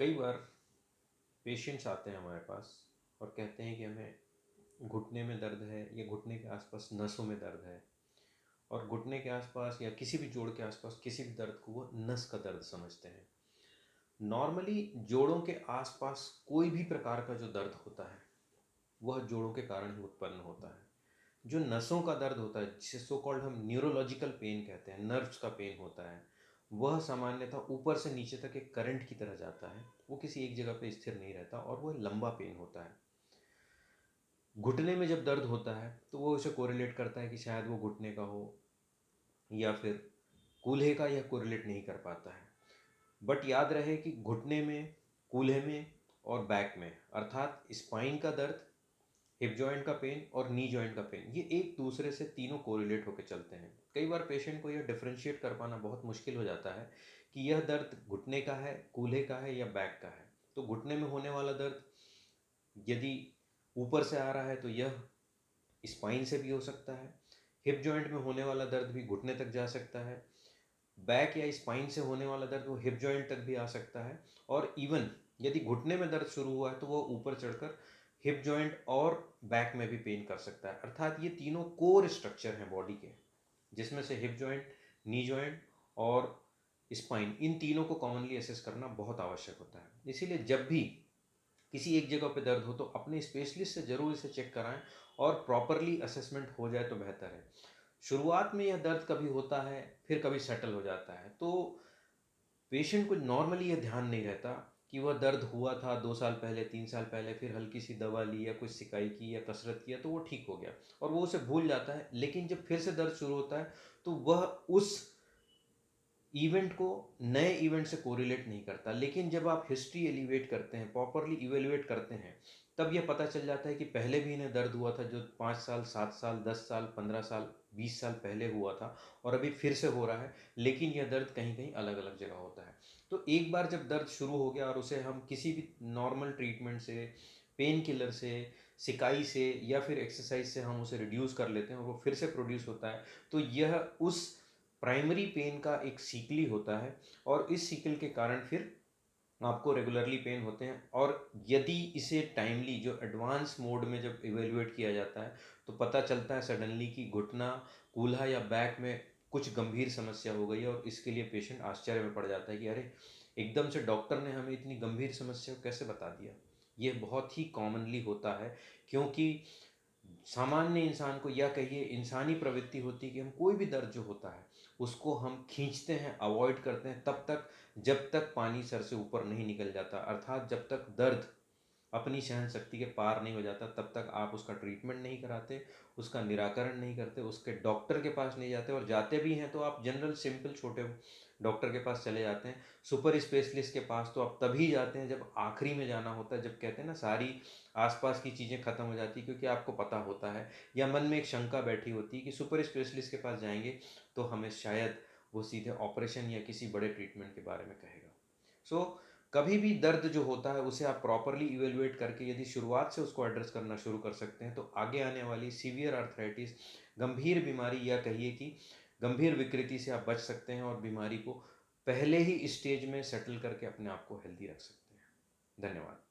कई बार पेशेंट्स आते हैं हमारे पास और कहते हैं कि हमें घुटने में दर्द है या घुटने के आसपास नसों में दर्द है, और घुटने के आसपास या किसी भी जोड़ के आसपास किसी भी दर्द को वो नस का दर्द समझते हैं। नॉर्मली जोड़ों के आसपास कोई भी प्रकार का जो दर्द होता है वह जोड़ों के कारण ही उत्पन्न होता है। जो नसों का दर्द होता है, जिसे सो कॉल्ड हम न्यूरोलॉजिकल पेन कहते हैं, नर्व्स का पेन होता है, वह सामान्यतः ऊपर से नीचे तक एक करंट की तरह जाता है। वो किसी एक जगह पे स्थिर नहीं रहता और वह लंबा पेन होता है। घुटने में जब दर्द होता है तो वो उसे कोरिलेट करता है कि शायद वो घुटने का हो या फिर कूल्हे का, यह कोरिलेट नहीं कर पाता है। बट याद रहे कि घुटने में, कूल्हे में और बैक में, अर्थात स्पाइन का दर्द, हिप जॉइंट का पेन और नी जॉइंट का पेन, ये एक दूसरे से तीनों कोरिलेट होकर चलते हैं। कई बार पेशेंट को यह डिफरेंशिएट कर पाना बहुत मुश्किल हो जाता है कि यह दर्द घुटने का है, कूल्हे का है या बैक का है। तो घुटने में होने वाला दर्द यदि ऊपर से आ रहा है तो यह स्पाइन से भी हो सकता है। हिप जॉइंट में होने वाला दर्द भी घुटने तक जा सकता है। बैक या स्पाइन से होने वाला दर्द वो हिप जॉइंट तक भी आ सकता है। और इवन यदि घुटने में दर्द शुरू हुआ है तो वो ऊपर चढ़कर हिप जॉइंट और बैक में भी पेन कर सकता है। अर्थात ये तीनों कोर स्ट्रक्चर हैं बॉडी के, जिसमें से हिप जॉइंट, नी जॉइंट और स्पाइन, इन तीनों को कॉमनली असेस करना बहुत आवश्यक होता है। इसीलिए जब भी किसी एक जगह पे दर्द हो तो अपने स्पेशलिस्ट से ज़रूर इसे चेक कराएं और प्रॉपरली असेसमेंट हो जाए तो बेहतर है। शुरुआत में यह दर्द कभी होता है, फिर कभी सेटल हो जाता है, तो पेशेंट को नॉर्मली यह ध्यान नहीं रहता कि वह दर्द हुआ था 2 साल पहले, 3 साल पहले, फिर हल्की सी दवा ली या कुछ सिकाई की या कसरत किया तो वो ठीक हो गया और वो उसे भूल जाता है। लेकिन जब फिर से दर्द शुरू होता है तो वह उस इवेंट को नए इवेंट से कोरिलेट नहीं करता। लेकिन जब आप हिस्ट्री एलिवेट करते हैं, प्रॉपरली इवेल्युएट करते हैं, तब यह पता चल जाता है कि पहले भी इन्हें दर्द हुआ था जो 5 साल, 7 साल, 10 साल, 15 साल, 20 साल पहले हुआ था, और अभी फिर से हो रहा है। लेकिन यह दर्द कहीं कहीं अलग अलग जगह होता है। तो एक बार जब दर्द शुरू हो गया और उसे हम किसी भी नॉर्मल ट्रीटमेंट से, पेन किलर से, सिकाई से या फिर एक्सरसाइज से हम उसे रिड्यूस कर लेते हैं और वो फिर से प्रोड्यूस होता है, तो यह उस प्राइमरी पेन का एक सीक्वल होता है। और इस सीक्वल के कारण फिर आपको रेगुलरली पेन होते हैं। और यदि इसे टाइमली, जो एडवांस मोड में जब इवेल्युएट किया जाता है, तो पता चलता है सडनली कि घुटना, कूल्हा या बैक में कुछ गंभीर समस्या हो गई है, और इसके लिए पेशेंट आश्चर्य में पड़ जाता है कि अरे, एकदम से डॉक्टर ने हमें इतनी गंभीर समस्या को कैसे बता दिया। ये बहुत ही कॉमनली होता है, क्योंकि सामान्य इंसान को, या कहिए इंसानी प्रवृत्ति होती है कि हम कोई भी दर्द जो होता है उसको हम खींचते हैं, अवॉइड करते हैं तब तक जब तक पानी सर से ऊपर नहीं निकल जाता। अर्थात जब तक दर्द अपनी सहन शक्ति के पार नहीं हो जाता तब तक आप उसका ट्रीटमेंट नहीं कराते, उसका निराकरण नहीं करते, उसके डॉक्टर के पास नहीं जाते। और जाते भी हैं तो आप जनरल सिंपल छोटे डॉक्टर के पास चले जाते हैं। सुपर स्पेशलिस्ट के पास तो आप तभी जाते हैं जब आखिरी में जाना होता है, जब कहते हैं ना सारी आसपास की चीज़ें खत्म हो जाती है, क्योंकि आपको पता होता है या मन में एक शंका बैठी होती है कि सुपर स्पेशलिस्ट के पास जाएंगे तो हमें शायद वो सीधे ऑपरेशन या किसी बड़े ट्रीटमेंट के बारे में कहेगा। सो कभी भी दर्द जो होता है उसे आप प्रॉपरली इवेल्युएट करके यदि शुरुआत से उसको एड्रेस करना शुरू कर सकते हैं तो आगे आने वाली सीवियर आर्थराइटिस, गंभीर बीमारी या कहिए कि गंभीर विकृति से आप बच सकते हैं और बीमारी को पहले ही स्टेज में सेटल करके अपने आप को हेल्दी रख सकते हैं। धन्यवाद।